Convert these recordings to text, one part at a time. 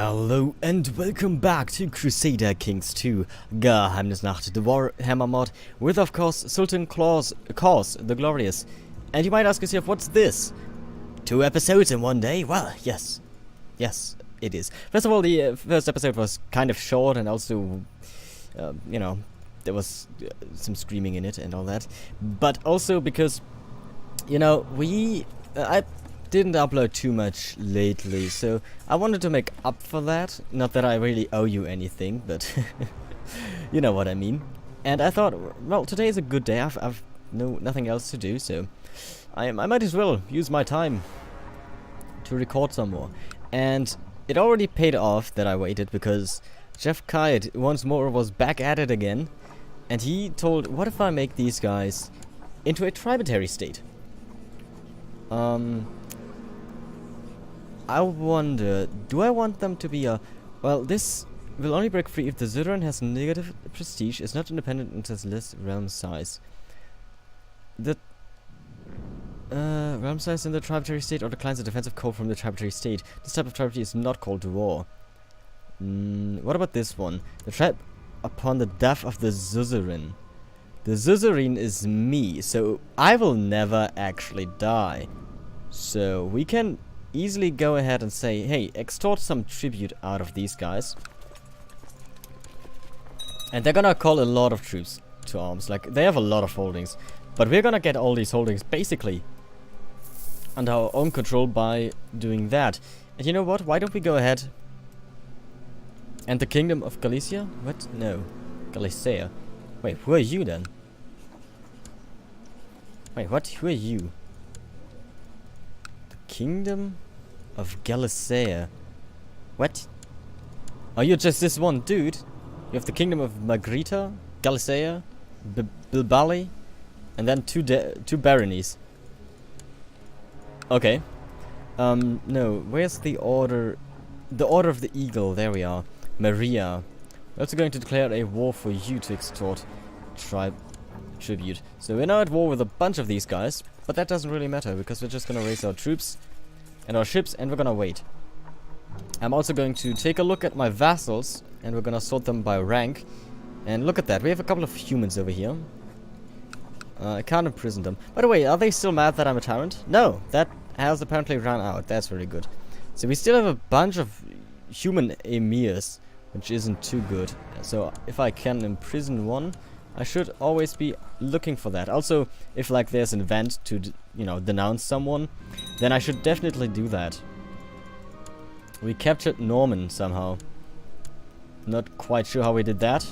Hello and welcome back to Crusader Kings II, Geheimnisnacht, the Warhammer mod, with of course Sultan Claus the Glorious. And you might ask yourself, what's this? 2 episodes in one day? Well, yes, it is. First of all, the first episode was kind of short, and also, you know, there was some screaming in it and all that. But also because, you know, I didn't upload too much lately, so I wanted to make up for that. Not that I really owe you anything, but you know what I mean. And I thought, well, today is a good day. I've nothing else to do, so I might as well use my time to record some more. And it already paid off that I waited, because Jeff Kite once more was back at it again, and he told, what if I make these guys into a tributary state? I wonder, do I want them to be a... Well, this will only break free if the suzerain has negative prestige, is not independent, and has less realm size. The realm size in the tributary state or declines the defensive call from the tributary state. This type of tributary is not called to war. What about this one? The tribe upon the death of the suzerain. The suzerain is me, so I will never actually die. So we can easily go ahead and say, hey, extort some tribute out of these guys. And they're gonna call a lot of troops to arms. Like, they have a lot of holdings. But we're gonna get all these holdings basically under our own control by doing that. And you know what? Why don't we go ahead and the Kingdom of Galicia? What? No. Galicia. Wait, who are you then? Wait, what? Who are you? Kingdom of Galicia. What? Are you just this one dude? You have the Kingdom of Magritta, Galicia, Bilbali, and then two baronies. Okay. No, where's the order? The Order of the Eagle, there we are. Maria. We're also going to declare a war for you to extort tribute. So we're now at war with a bunch of these guys. But that doesn't really matter, because we're just gonna raise our troops and our ships, and we're gonna wait. I'm also going to take a look at my vassals, and we're gonna sort them by rank. And look at that, we have a couple of humans over here. I can't imprison them. By the way, are they still mad that I'm a tyrant? No, that has apparently run out. That's very good. So we still have a bunch of human emirs, which isn't too good. So if I can imprison one, I should always be looking for that. Also, if like there's an event to, you know, denounce someone, then I should definitely do that. We captured Norman somehow. Not quite sure how we did that.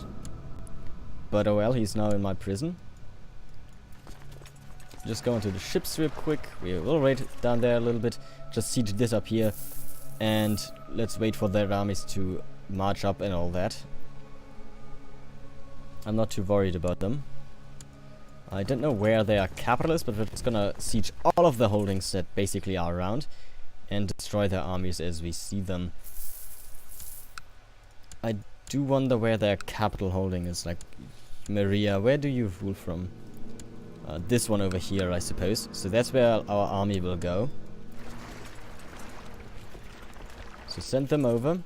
But oh well, he's now in my prison. Just go into the ships real quick. We will wait down there a little bit. Just siege this up here. And let's wait for their armies to march up and all that. I'm not too worried about them. I don't know where their capital is, but we're just gonna siege all of the holdings that basically are around and destroy their armies as we see them. I do wonder where their capital holding is. Like, Maria, where do you rule from? This one over here, I suppose. So that's where our army will go. So send them over.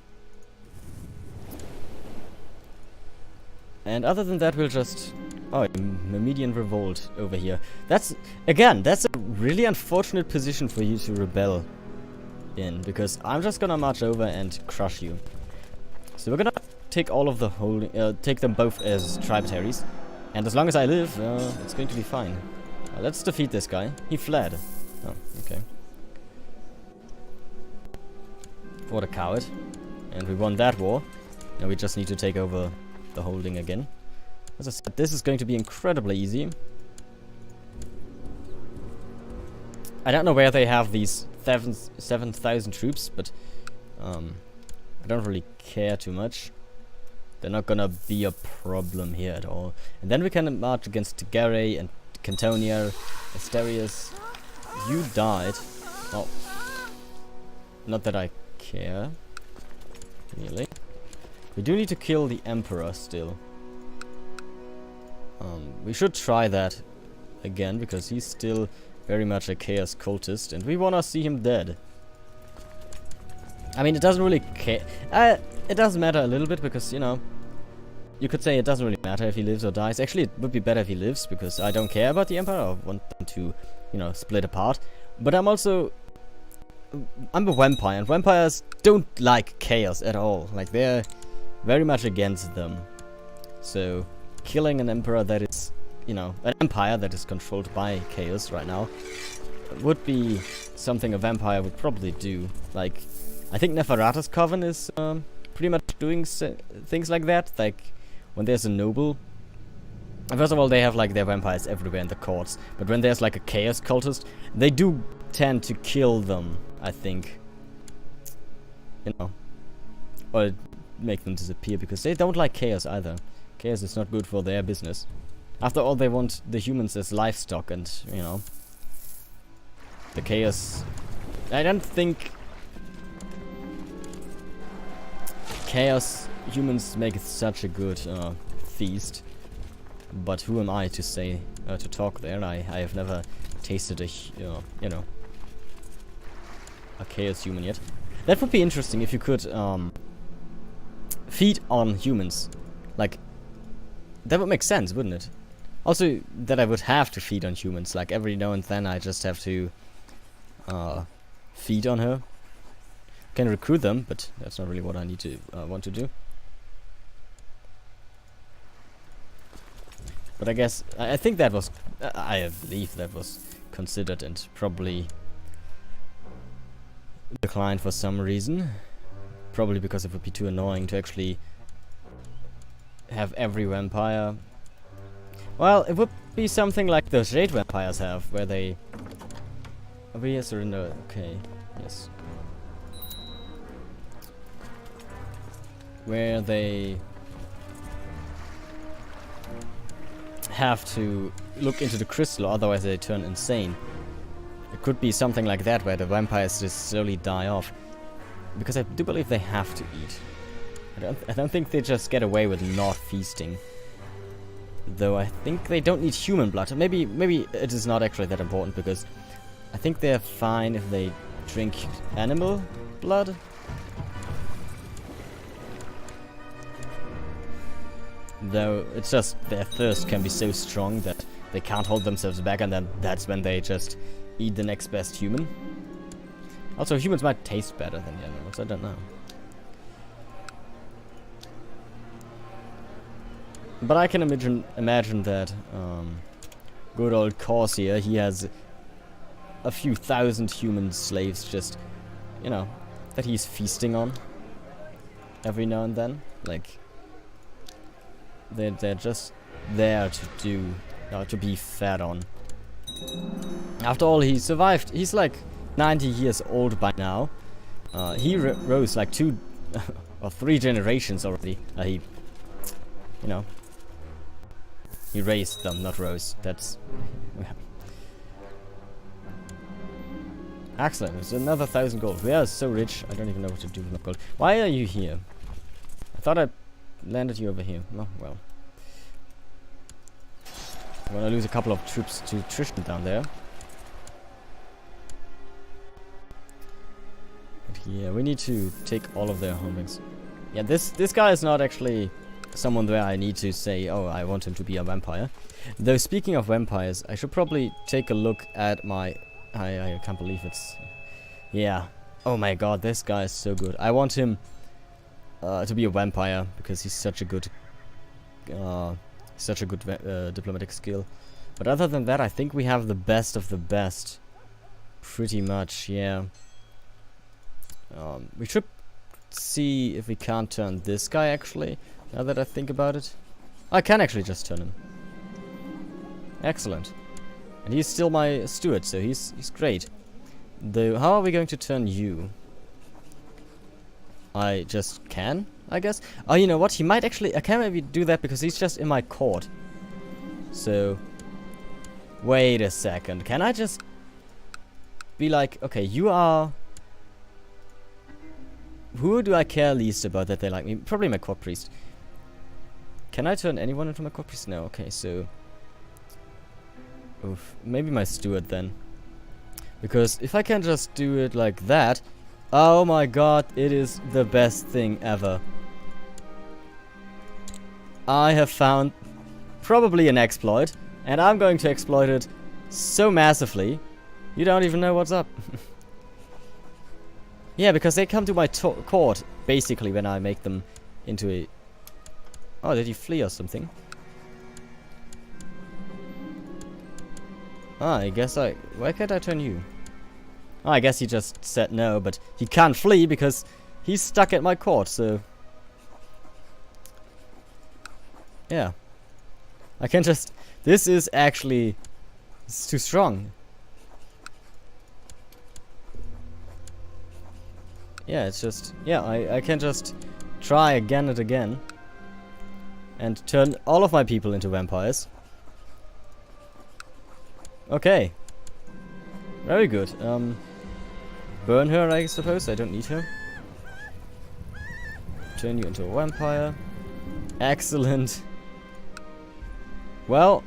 And other than that, we'll just... Oh, Median Revolt over here. That's a really unfortunate position for you to rebel in, because I'm just gonna march over and crush you. So we're gonna take all of the holding... take them both as tributaries. And as long as I live, it's going to be fine. Let's defeat this guy. He fled. Oh, okay. What a coward. And we won that war. Now we just need to take over the holding again. As I said, this is going to be incredibly easy. I don't know where they have these 7,000 troops, but I don't really care too much. They're not gonna be a problem here at all. And then we can march against Garay and Cantonia, Asterius. You died. Oh. Not that I care. Really. We do need to kill the Emperor still. We should try that again, because he's still very much a chaos cultist, and we wanna see him dead. I mean, it doesn't really care. It does matter a little bit because, you know, you could say it doesn't really matter if he lives or dies. Actually, it would be better if he lives because I don't care about the Empire. I want them to, you know, split apart. But I'm a vampire, and vampires don't like chaos at all. Like, they're very much against them. So, killing an emperor that is, you know, an empire that is controlled by chaos right now would be something a vampire would probably do. Like, I think Neferata's Coven is pretty much doing things like that. Like, when there's a noble, first of all, they have like their vampires everywhere in the courts. But when there's like a chaos cultist, they do tend to kill them, I think. You know, or make them disappear because they don't like chaos either. Chaos is not good for their business. After all, they want the humans as livestock, and, you know, the chaos. I don't think chaos humans make it such a good feast. But who am I to say, to talk there? I have never tasted a, you know, a chaos human yet. That would be interesting if you could feed on humans. Like, that would make sense, wouldn't it? Also, that I would have to feed on humans. Like, every now and then I just have to feed on her. Can recruit them, but that's not really what I need to want to do. But I guess I think that was I believe that was considered and probably declined for some reason. Probably because it would be too annoying to actually have every vampire. Well, it would be something like the Jade vampires have, where they. Are we yes or no? Okay, yes. Where they have to look into the crystal, otherwise they turn insane. It could be something like that, where the vampires just slowly die off. Because I do believe they have to eat. I don't think they just get away with not feasting. Though I think they don't need human blood. Maybe it is not actually that important, because I think they're fine if they drink animal blood. Though it's just their thirst can be so strong that they can't hold themselves back, and then that's when they just eat the next best human. Also, humans might taste better than the animals, I don't know. But I can imagine that good old Corsair, he has a few thousand human slaves just, you know, that he's feasting on every now and then. Like, they're just there to do, to be fed on. After all, he survived. He's like 90 years old by now. He rose like 2 or 3 generations already. He, you know, he raised them, not rose. That's excellent. It's another 1,000 gold. We are so rich. I don't even know what to do with my gold. Why are you here? I thought I landed you over here. Oh, well. I'm gonna lose a couple of troops to attrition down there. But yeah, we need to take all of their holdings. Yeah, this guy is not actually someone where I need to say, oh, I want him to be a vampire. Though, speaking of vampires, I should probably take a look at my... I can't believe it's... Yeah. Oh my god, this guy is so good. I want him to be a vampire, because he's such a good... diplomatic skill. But other than that, I think we have the best of the best. Pretty much, yeah. We should see if we can't turn this guy, actually, now that I think about it. I can actually just turn him. Excellent. And he's still my steward, so he's great. Though, how are we going to turn you? I just can, I guess. Oh, you know what? He might actually... I can maybe do that because he's just in my court. So... Wait a second. Can I just... be like... Okay, you are... Who do I care least about that they like me? Probably my court priest. Can I turn anyone into my court priest? No, okay, so... Oof. Maybe my steward then. Because if I can just do it like that... Oh my god, it is the best thing ever. I have found probably an exploit, and I'm going to exploit it so massively, you don't even know what's up. Yeah, because they come to my court, basically, when I make them into a... Oh, did you flee or something? Ah, I guess I... Why can't I turn you? Oh, I guess he just said no, but he can't flee because he's stuck at my court, so... Yeah. I can just... This is actually... It's too strong. Yeah, it's just... Yeah, I can just try again and again. And turn all of my people into vampires. Okay. Very good. Burn her, I suppose. I don't need her. Turn you into a vampire. Excellent. Well,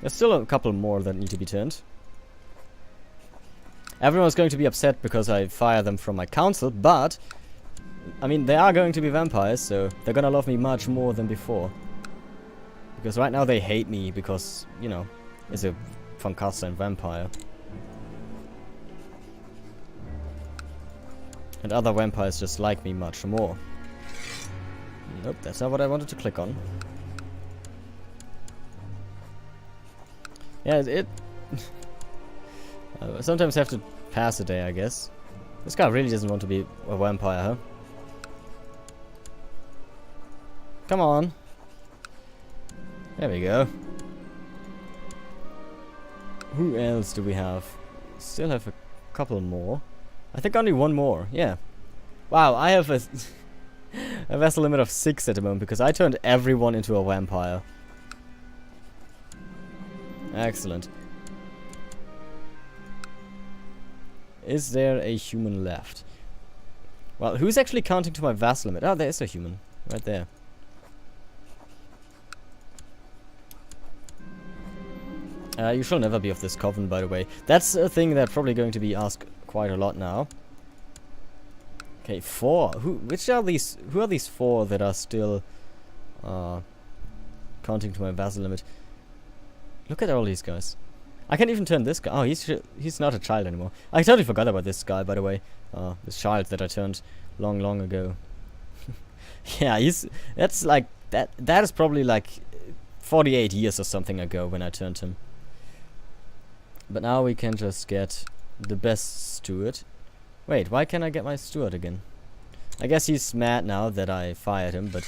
there's still a couple more that need to be turned. Everyone's going to be upset because I fire them from my council, but... I mean, they are going to be vampires, so they're gonna love me much more than before. Because right now they hate me because, you know, it's a von Carstein vampire. And other vampires just like me much more. Nope, that's not what I wanted to click on. Yeah, it sometimes have to pass a day, I guess. This guy really doesn't want to be a vampire, huh? Come on. There we go. Who else do we have? Still have a couple more. I think only one more, yeah. Wow, I have a, a vessel limit of 6 at the moment because I turned everyone into a vampire. Excellent. Is there a human left? Well, who's actually counting to my vassal limit? Oh, there is a human. Right there. You shall never be of this coven, by the way. That's a thing that's probably going to be asked quite a lot now. Okay, 4. Which are these? Who are these 4 that are still counting to my vassal limit? Look at all these guys. I can't even turn this guy. Oh, he's not a child anymore. I totally forgot about this guy, by the way. This child that I turned long ago. Yeah, that's like that is probably like 48 years or something ago when I turned him. But now we can just get the best steward. Wait, why can't I get my steward again? I guess he's mad now that I fired him, but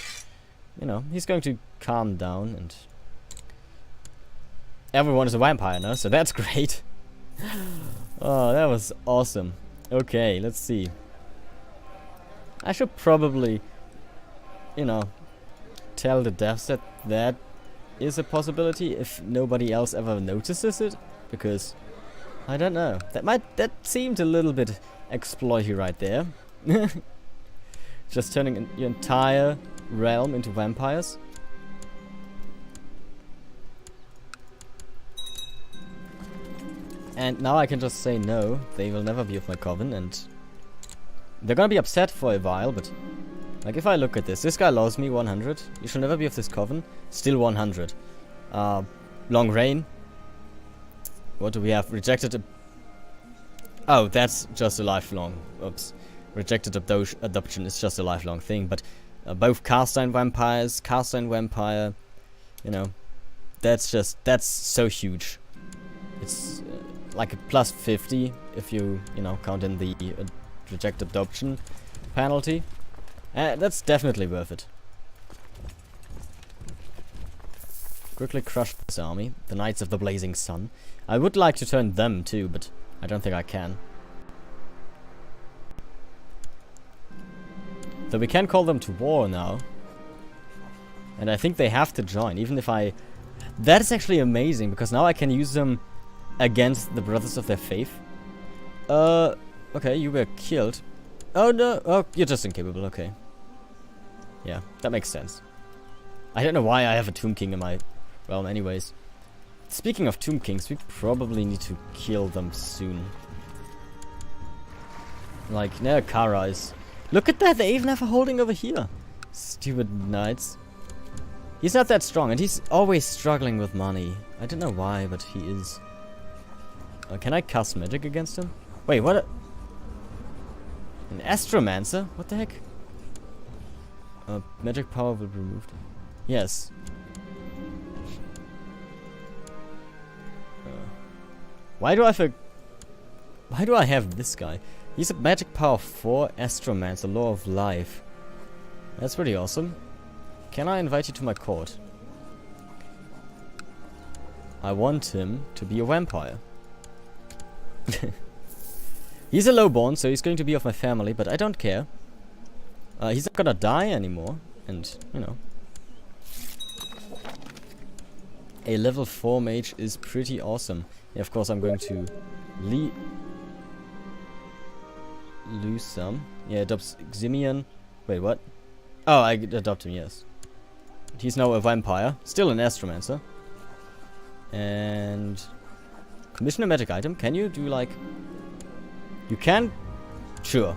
you know, he's going to calm down, and everyone is a vampire now, so that's great. Oh, that was awesome. Okay, let's see. I should probably, you know, tell the devs that that is a possibility if nobody else ever notices it, because I don't know. That seemed a little bit exploity right there. Just turning your entire realm into vampires. And now I can just say no, they will never be of my coven, and they're gonna be upset for a while, but like if I look at this guy loves me 100, you shall never be of this coven, still 100. Long reign. What do we have? Rejected oh, that's just a lifelong. Oops. Rejected adoption is just a lifelong thing, but both Carstein vampires, Carstein vampire, you know, that's so huge. It's like a plus 50 if you know, count in the reject adoption penalty. That's definitely worth it. Quickly crush this army, the Knights of the Blazing Sun. I would like to turn them too, but I don't think I can. So we can call them to war now. And I think they have to join, even if I... That is actually amazing, because now I can use them against the Brothers of their Faith. Okay, you were killed. Oh no, oh, you're just incapable, okay. Yeah, that makes sense. I don't know why I have a Tomb King in my realm anyways. Speaking of Tomb Kings, we probably need to kill them soon. Like, no, Kara is... Look at that, they even have a holding over here. Stupid knights. He's not that strong, and he's always struggling with money. I don't know why, but he is. Can I cast magic against him? Wait, what? An Astromancer? What the heck? Magic power will be removed. Yes. Why do I have this guy? He's a magic power 4 Astromancer, Law of Life. That's pretty awesome. Can I invite you to my court? I want him to be a vampire. He's a lowborn, so he's going to be of my family, but I don't care. He's not gonna die anymore, and, you know. A level 4 mage is pretty awesome. Yeah, of course I'm going to lose some. Yeah, adopts Ximian. Wait, what? Oh, I adopt him, yes. He's now a vampire. Still an Astromancer. And... commission a magic item. Can you do, like... You can? Sure.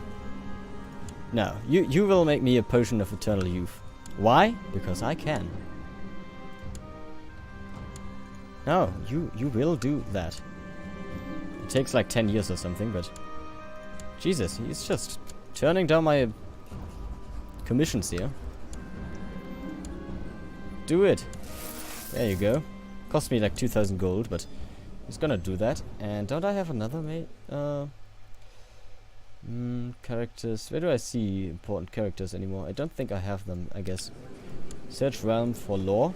No, you will make me a potion of eternal youth. Why? Because I can. No, you will do that. It takes like 10 years or something, but... Jesus, he's just turning down my commissions here. Do it. There you go. Cost me like 2,000 gold, but he's gonna do that. And don't I have another characters? Where do I see important characters anymore? I don't think I have them, I guess. Search realm for lore.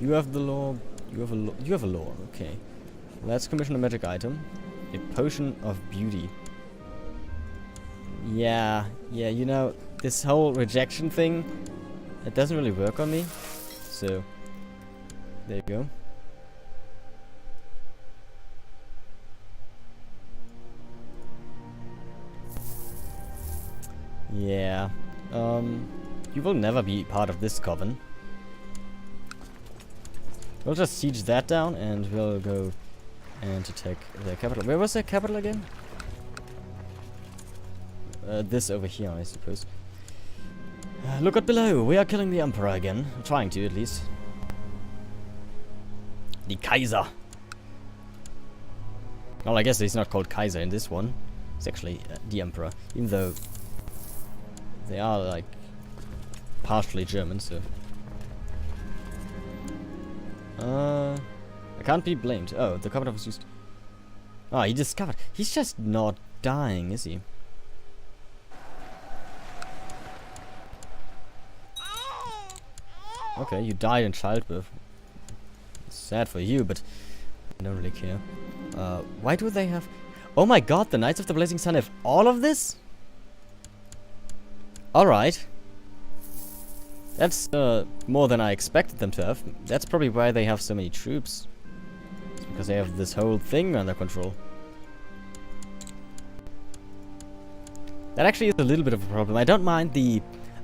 You have the lore. You have a lore. Okay. Let's commission a magic item. A potion of beauty. Yeah, you know, this whole rejection thing, it doesn't really work on me. So, there you go. Yeah, you will never be part of this coven. We'll just siege that down and we'll go and attack their capital. Where was their capital again? This over here, I suppose. Look at below. We are killing the Emperor again. Trying to, at least. The Kaiser. Well, I guess he's not called Kaiser in this one. It's actually the Emperor. Even though they are, like, partially German, so... I can't be blamed. Oh, the covenant was used... Oh, he discovered. He's just not dying, is he? Okay, you died in childbirth. It's sad for you, but I don't really care. Why do they have... Oh my god, the Knights of the Blazing Sun have all of this? Alright. That's more than I expected them to have. That's probably why they have so many troops. It's because they have this whole thing under control. That actually is a little bit of a problem. I don't mind the...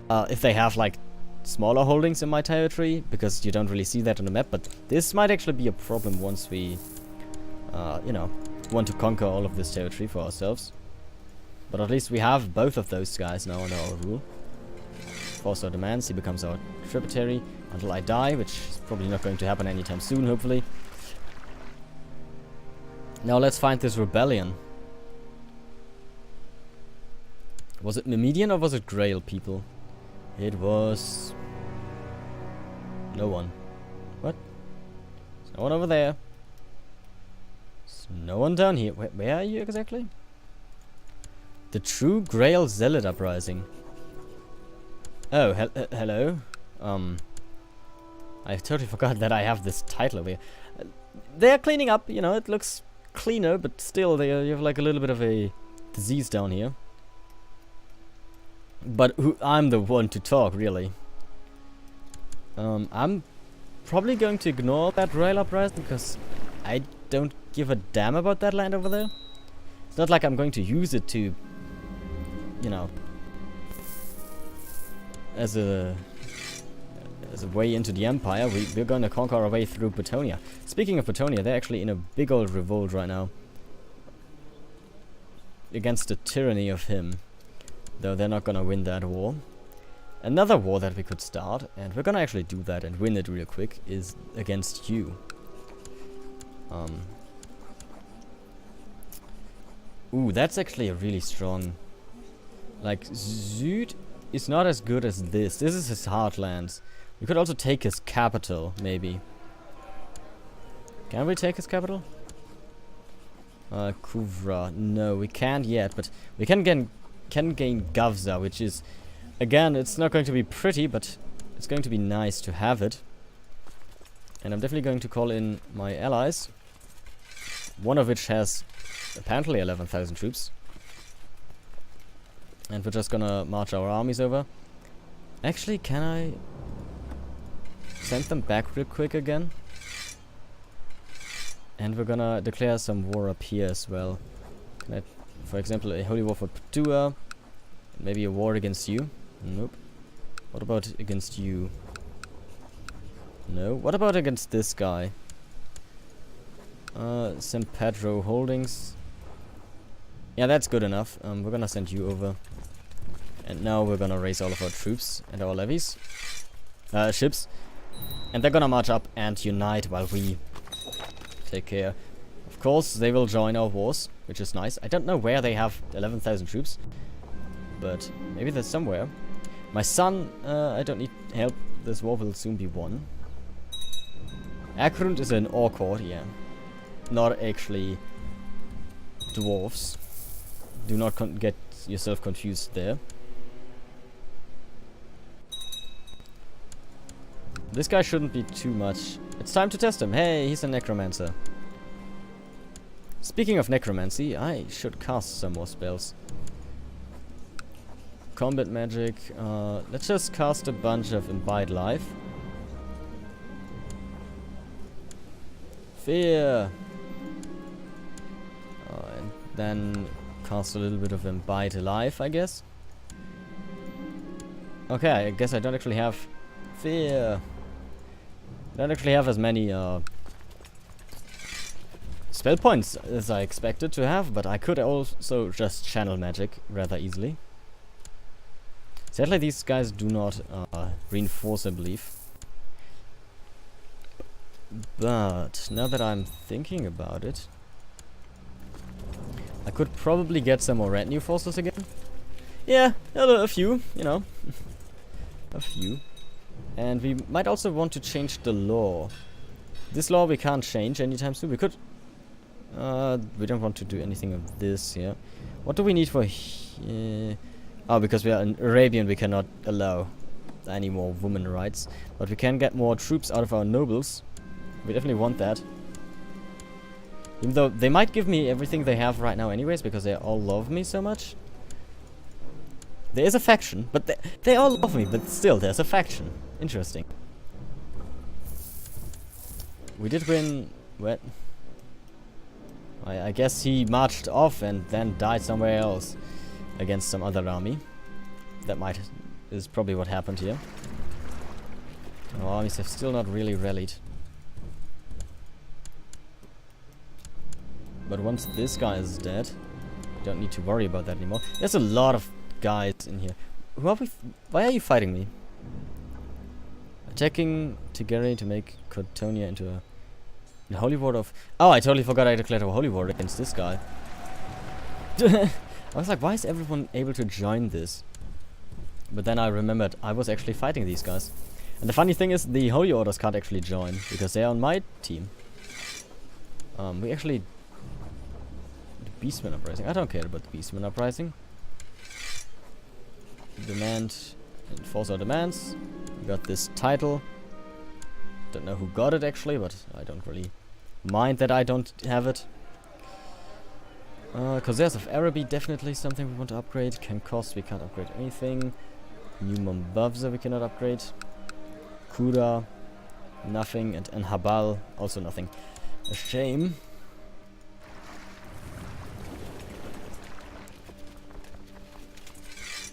if they have, like, smaller holdings in my territory, because you don't really see that on the map, but this might actually be a problem once we, you know, want to conquer all of this territory for ourselves. But at least we have both of those guys now under our rule. Force our demands, he becomes our tributary until I die, which is probably not going to happen anytime soon, hopefully. Now let's find this rebellion. Was it Mimedian or was it Grail people? It was... no one. What? There's no one over there. There's no one down here. Where are you exactly? The True Grail Zealot Uprising. Oh, hello. I totally forgot that I have this title over here. They're cleaning up, you know, it looks cleaner, but still, you have like a little bit of a disease down here. But I'm the one to talk, really. I'm probably going to ignore that rail uprising because I don't give a damn about that land over there. It's not like I'm going to use it to, you know, as a way into the Empire. We're going to conquer our way through Brittonia. Speaking of Brittonia, they're actually in a big old revolt right now. against the tyranny of him. Though they're not gonna win that war. Another war that we could start, and we're gonna actually do that and win it real quick, is against you. Ooh, that's actually a really strong... Like, Süd is not as good as this. This is his heartlands. We could also take his capital, maybe. Can we take his capital? Kuvra. No, we can't yet, but we can gain Gavza, which is... Again, it's not going to be pretty, but it's going to be nice to have it. And I'm definitely going to call in my allies. One of which has apparently 11,000 troops. And we're just gonna march our armies over. Actually, can I send them back real quick again? And we're gonna declare some war up here as well. Can I, for example, a holy war for Padua. Maybe a war against you. Nope. What about against you? No. What about against this guy? San Pedro Holdings. Yeah, that's good enough. We're gonna send you over. And now we're gonna raise all of our troops and our levies. Ships. And they're gonna march up and unite while we take care. Of course, they will join our wars, which is nice. I don't know where they have 11,000 troops. But maybe there's somewhere. My son, I don't need help. This war will soon be won. Akrund is an Orc, yeah. Not actually dwarves. Do not get yourself confused there. This guy shouldn't be too much. It's time to test him. Hey, he's a necromancer. Speaking of necromancy, I should cast some more spells. Combat magic. Let's just cast a bunch of Imbibe Life. Fear. And then cast a little bit of Imbibe Life, I guess. Okay, I guess I don't actually have fear. I don't actually have as many spell points as I expected to have, but I could also just channel magic rather easily. Sadly, these guys do not reinforce, I believe. But now that I'm thinking about it, I could probably get some more retinue forces again. Yeah, a few, you know. A few. And we might also want to change the law. This law we can't change anytime soon. We could... we don't want to do anything of this here. What do we need for... oh, because we are an Arabian, we cannot allow any more women rights. But we can get more troops out of our nobles. We definitely want that. Even though they might give me everything they have right now anyways, because they all love me so much. There is a faction, but they all love me, but still, there's a faction. Interesting. We did win... What? I guess he marched off and then died somewhere else against some other army. That is probably what happened here. Our armies have still not really rallied. But once this guy is dead, we don't need to worry about that anymore. There's a lot of guys in here. Who are we? Why are you fighting me? Attacking Tigeri to make Cotonia into a holy war of... Oh, I totally forgot I declared a holy war against this guy. I was like, why is everyone able to join this? But then I remembered I was actually fighting these guys. And the funny thing is, the holy orders can't actually join because they are on my team. We actually... The Beastman Uprising. I don't care about the Beastman Uprising. Demand... Enforce our demands. We got this title. Don't know who got it actually, but I don't really mind that I don't have it. Corsairs of Araby, definitely something we want to upgrade. Can cost, we can't upgrade anything. New Mombavza we cannot upgrade. Kura, nothing. And Habal, also nothing. A shame.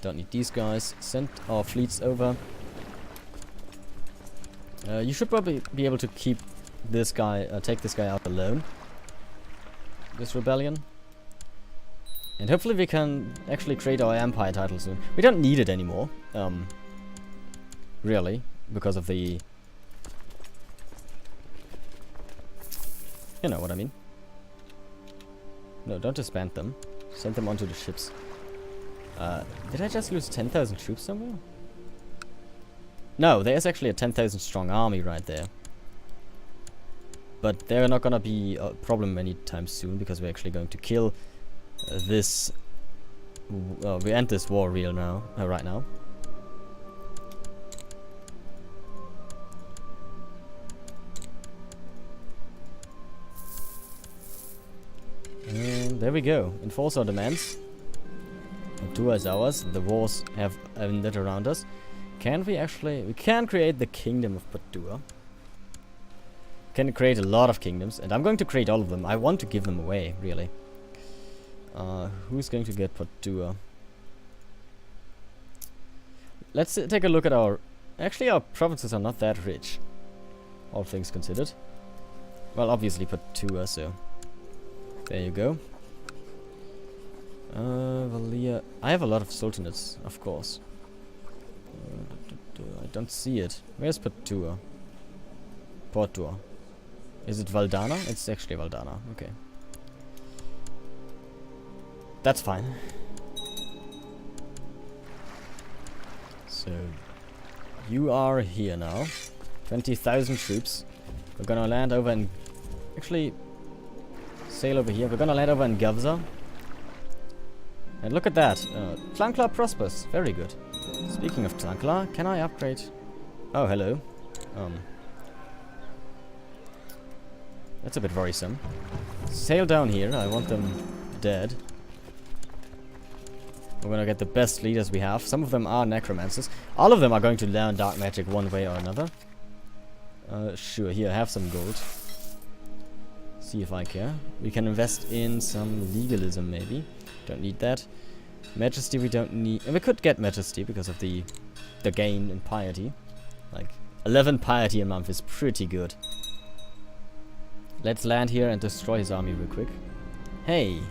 Don't need these guys. Send our fleets over. You should probably be able to keep this guy, take this guy out alone. This rebellion. And hopefully we can actually create our empire title soon. We don't need it anymore. Really. Because of the... You know what I mean. No, don't disband them. Send them onto the ships. Did I just lose 10,000 troops somewhere? No, there's actually a 10,000 strong army right there. But they're not gonna be a problem anytime soon, because we're actually going to kill this... we end this war right now. And there we go. Enforce our demands. Padua is ours. The wars have ended around us. Can we actually... We can create the kingdom of Padua. Can create a lot of kingdoms. And I'm going to create all of them. I want to give them away, really. Who's going to get Padua? Let's take a look at our... Actually, our provinces are not that rich. All things considered. Well, obviously Padua, so... There you go. Valia. I have a lot of sultanates, of course. I don't see it. Where's Padua? Portua. Is it Valdana? It's actually Valdana. Okay. That's fine. So, you are here now. 20,000 troops. We're gonna land over in... Actually... Sail over here. We're gonna land over in Gavza. And look at that. Tlankla prospers. Very good. Speaking of Tlankla, can I upgrade? Oh, hello. That's a bit worrisome. Sail down here. I want them dead. We're gonna get the best leaders we have. Some of them are necromancers. All of them are going to learn dark magic one way or another. Sure. Here, have some gold. See if I care. We can invest in some legalism, maybe. Don't need that. Majesty we don't need. And we could get Majesty because of the gain in piety. Like, 11 piety a month is pretty good. Let's land here and destroy his army real quick. Hey!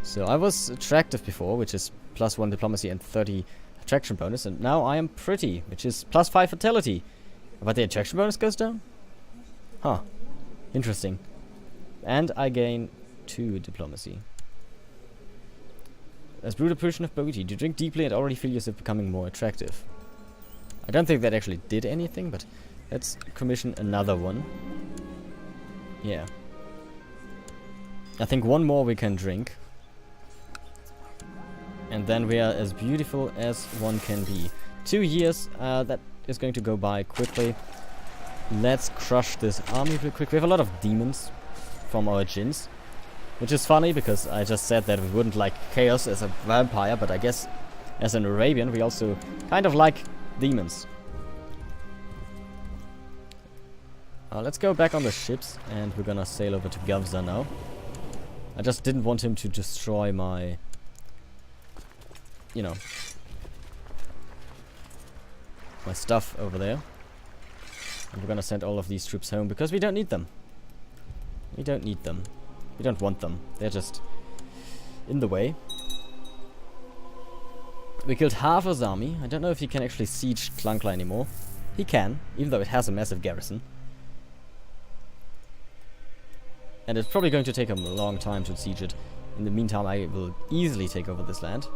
So I was attractive before, which is +1 diplomacy and 30 attraction bonus. And now I am pretty, which is +5 fatality. But the attraction bonus goes down? Huh. Interesting. And I gain 2 diplomacy. As brewed a potion of beauty, you drink deeply and already feel yourself becoming more attractive. I don't think that actually did anything, but let's commission another one. Yeah. I think one more we can drink. And then we are as beautiful as one can be. 2 years, that is going to go by quickly. Let's crush this army real quick. We have a lot of demons from our Jinns, which is funny because I just said that we wouldn't like chaos as a vampire, but I guess as an Arabian we also kind of like demons. Let's go back on the ships and we're gonna sail over to Gavza now. I just didn't want him to destroy my, you know, my stuff over there. And we're gonna send all of these troops home because we don't need them. We don't need them. We don't want them. They're just in the way. We killed half his army. I don't know if he can actually siege Tlankla anymore. He can, even though it has a massive garrison. And it's probably going to take him a long time to siege it. In the meantime, I will easily take over this land.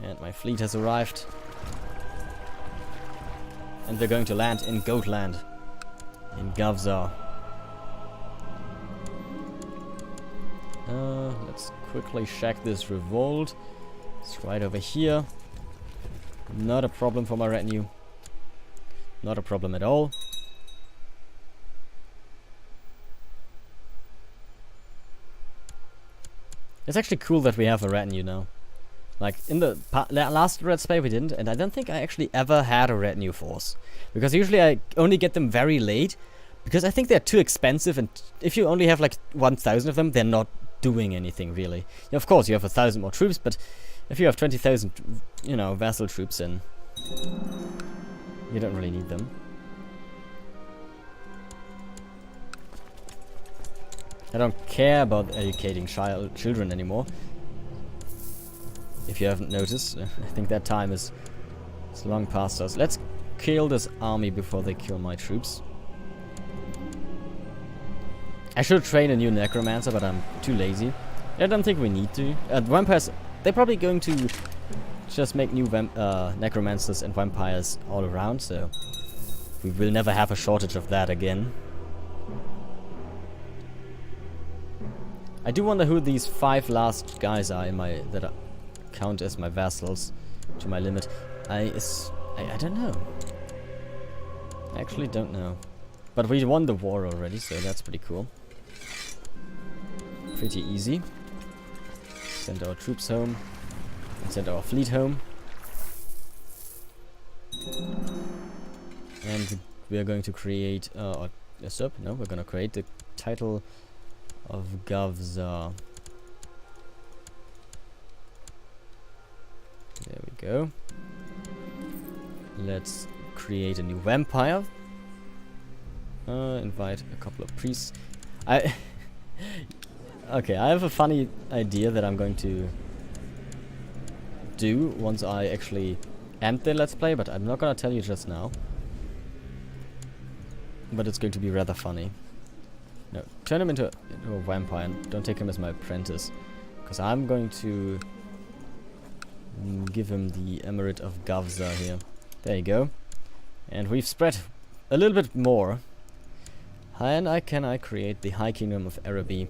And my fleet has arrived. And they're going to land in Goatland. In Gavza. Let's quickly check this revolt. It's right over here. Not a problem for my retinue. Not a problem at all. It's actually cool that we have a retinue now. Like, in the last Red Spy we didn't, and I don't think I actually ever had a retinue force. Because usually I only get them very late, because I think they're too expensive, and if you only have like 1,000 of them, they're not doing anything, really. Yeah, of course, you have 1,000 more troops, but if you have 20,000, you know, vassal troops, then you don't really need them. I don't care about educating children anymore. If you haven't noticed, I think that time is long past us. Let's kill this army before they kill my troops. I should train a new necromancer, but I'm too lazy. I don't think we need to. Vampires, they're probably going to just make new necromancers and vampires all around, so we will never have a shortage of that again. I do wonder who these 5 last guys are in my that count as my vassals to my limit. I don't know. I actually don't know. But we won the war already, so that's pretty cool. Pretty easy. Send our troops home. And send our fleet home. And we are going to create no, we're gonna create the title of Gavza. There we go. Let's create a new vampire. Invite a couple of priests. Okay, I have a funny idea that I'm going to do once I actually end the Let's Play, but I'm not gonna tell you just now. But it's going to be rather funny. No, turn him into a vampire and don't take him as my apprentice. Because I'm going to give him the Emirate of Gavza here. There you go. And we've spread a little bit more. And I create the High Kingdom of Araby.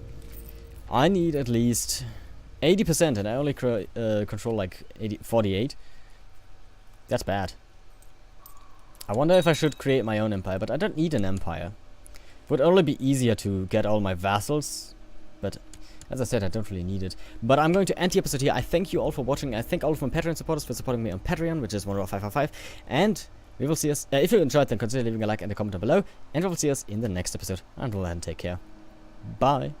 I need at least 80% and I only control like 48. That's bad. I wonder if I should create my own empire, but I don't need an empire. It would only be easier to get all my vassals, but as I said, I don't really need it. But I'm going to end the episode here. I thank you all for watching. I thank all of my Patreon supporters for supporting me on Patreon, which is 10555. And we will see us, if you enjoyed, then consider leaving a like and a comment down below. And we will see us in the next episode. Until then, take care. Bye.